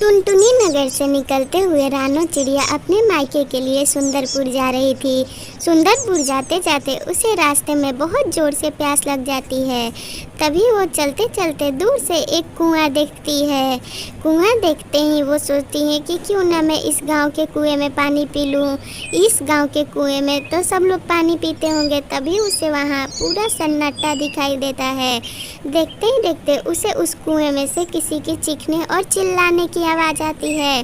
टुनटुनी नगर से निकलते हुए रानो चिड़िया अपने मायके के लिए सुंदरपुर जा रही थी। सुंदरपुर जाते जाते उसे रास्ते में बहुत ज़ोर से प्यास लग जाती है। तभी वो चलते चलते दूर से एक कुआं देखती है। कुआं देखते ही वो सोचती है कि क्यों ना मैं इस गांव के कुएं में पानी पी लूं। इस गांव के कुएं में तो सब लोग पानी पीते होंगे। तभी उसे वहां पूरा सन्नाटा दिखाई देता है। देखते ही देखते उसे उस कुएं में से किसी के चीखने और चिल्लाने की आवाज़ आती है।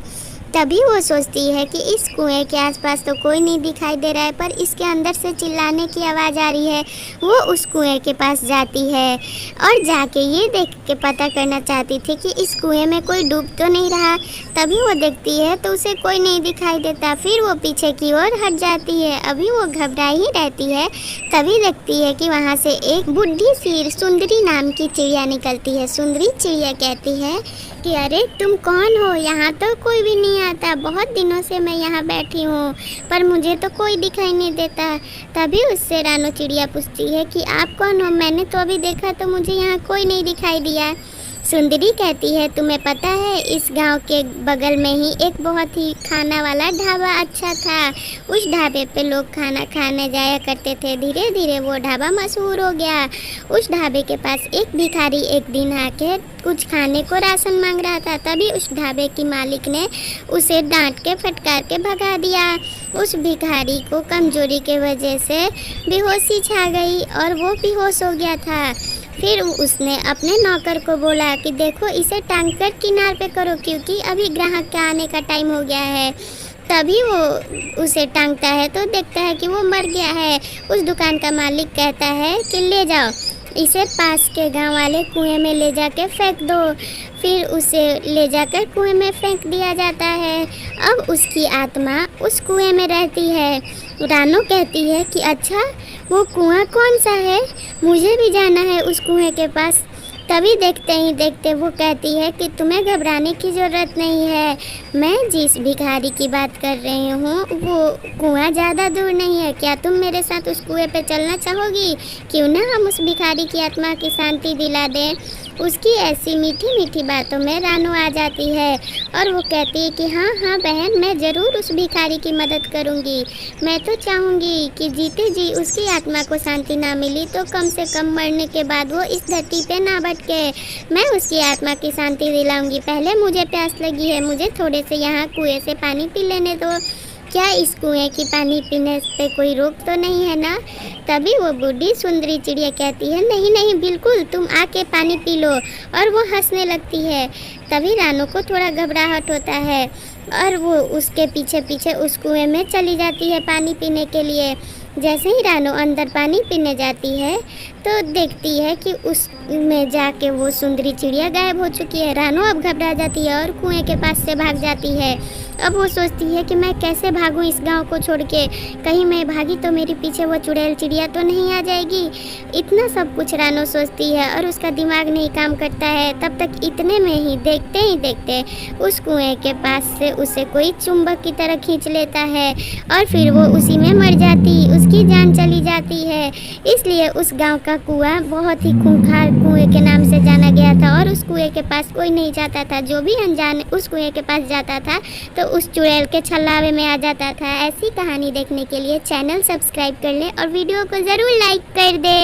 तभी वो सोचती है कि इस कुएं के आसपास तो कोई नहीं दिखाई दे रहा है, पर इसके अंदर से चिल्लाने की आवाज़ आ रही है। वो उस कुएं के पास जाती है और जाके ये देख के पता करना चाहती थी कि इस कुएं में कोई डूब तो नहीं रहा। तभी वो देखती है तो उसे कोई नहीं दिखाई देता। फिर वो पीछे की ओर हट जाती है। अभी वो घबराई ही रहती है, तभी देखती है कि वहाँ से एक बुढ़ी सी सुंदरी नाम की चिड़िया निकलती है। सुंदरी चिड़िया कहती है कि अरे तुम कौन हो? यहाँ तो कोई भी नहीं आता। बहुत दिनों से मैं यहाँ बैठी हूँ, पर मुझे तो कोई दिखाई नहीं देता। तभी उससे रानो चिड़िया पूछती है कि आप कौन हो? मैंने तो अभी देखा तो मुझे यहाँ कोई नहीं दिखाई दिया। सुंदरी कहती है तुम्हें पता है, इस गांव के बगल में ही एक बहुत ही खाना वाला ढाबा अच्छा था। उस ढाबे पे लोग खाना खाने जाया करते थे। धीरे धीरे वो ढाबा मशहूर हो गया। उस ढाबे के पास एक भिखारी एक दिन आके कुछ खाने को राशन मांग रहा था। तभी उस ढाबे की मालिक ने उसे डांट के फटकार के भगा दिया। उस भिखारी को कमजोरी के वजह से बेहोशी छा गई और वो बेहोश हो गया था। फिर उसने अपने नौकर को बोला कि देखो इसे टांग कर किनार पे करो, क्योंकि अभी ग्राहक के आने का टाइम हो गया है। तभी वो उसे टांगता है तो देखता है कि वो मर गया है। उस दुकान का मालिक कहता है कि ले जाओ, इसे पास के गांव वाले कुएं में ले जाके फेंक दो। फिर उसे ले जाकर कुएं में फेंक दिया जाता है। अब उसकी आत्मा उस कुएं में रहती है। रानो कहती है कि अच्छा, वो कुआं कौन सा है? मुझे भी जाना है उस कुएं के पास। तभी देखते ही देखते वो कहती है कि तुम्हें घबराने की ज़रूरत नहीं है। मैं जिस भिखारी की बात कर रही हूँ वो कुआं ज़्यादा दूर नहीं है। क्या तुम मेरे साथ उस कुएं पे चलना चाहोगी? क्यों ना हम उस भिखारी की आत्मा की शांति दिला दें। उसकी ऐसी मीठी मीठी बातों में रानो आ जाती है और वो कहती है कि हाँ हाँ बहन, मैं ज़रूर उस भिखारी की मदद करूँगी। मैं तो चाहूँगी कि जीते जी उसकी आत्मा को शांति ना मिली तो कम से कम मरने के बाद वो इस धरती पे ना भटके। मैं उसकी आत्मा की शांति दिलाऊंगी। पहले मुझे प्यास लगी है, मुझे थोड़े से यहाँ कुएं से पानी पी लेने दो। क्या इस कुएं की पानी पीने पे कोई रोक तो नहीं है ना? तभी वो बूढ़ी सुंदरी चिड़िया कहती है नहीं नहीं, बिल्कुल, तुम आके पानी पी लो। और वो हंसने लगती है। तभी रानो को थोड़ा घबराहट होता है और वो उसके पीछे पीछे उस कुएं में चली जाती है पानी पीने के लिए। जैसे ही रानो अंदर पानी पीने जाती है तो देखती है कि उसमें जाके वो सुंदरी चिड़िया गायब हो चुकी है। रानो अब घबरा जाती है और कुएं के पास से भाग जाती है। अब वो सोचती है कि मैं कैसे भागूं इस गांव को छोड़ के। कहीं मैं भागी तो मेरे पीछे वो चुड़ैल चिड़िया तो नहीं आ जाएगी। इतना सब कुछ रानो सोचती है और उसका दिमाग नहीं काम करता है। तब तक इतने में ही देखते उस कुएं के पास से उसे कोई चुंबक की तरह खींच लेता है और फिर वो उसी में मर जाती, उसकी जान चली जाती है। इसलिए उस गांव का कुआं बहुत ही खूंखार कुएं के नाम से जाना गया था और उस कुएं के पास कोई नहीं जाता था। जो भी अनजान उस कुएं के पास जाता था तो उस चुड़ैल के छल्लावे में आ जाता था। ऐसी कहानी देखने के लिए चैनल सब्सक्राइब कर लें और वीडियो को ज़रूर लाइक कर दें।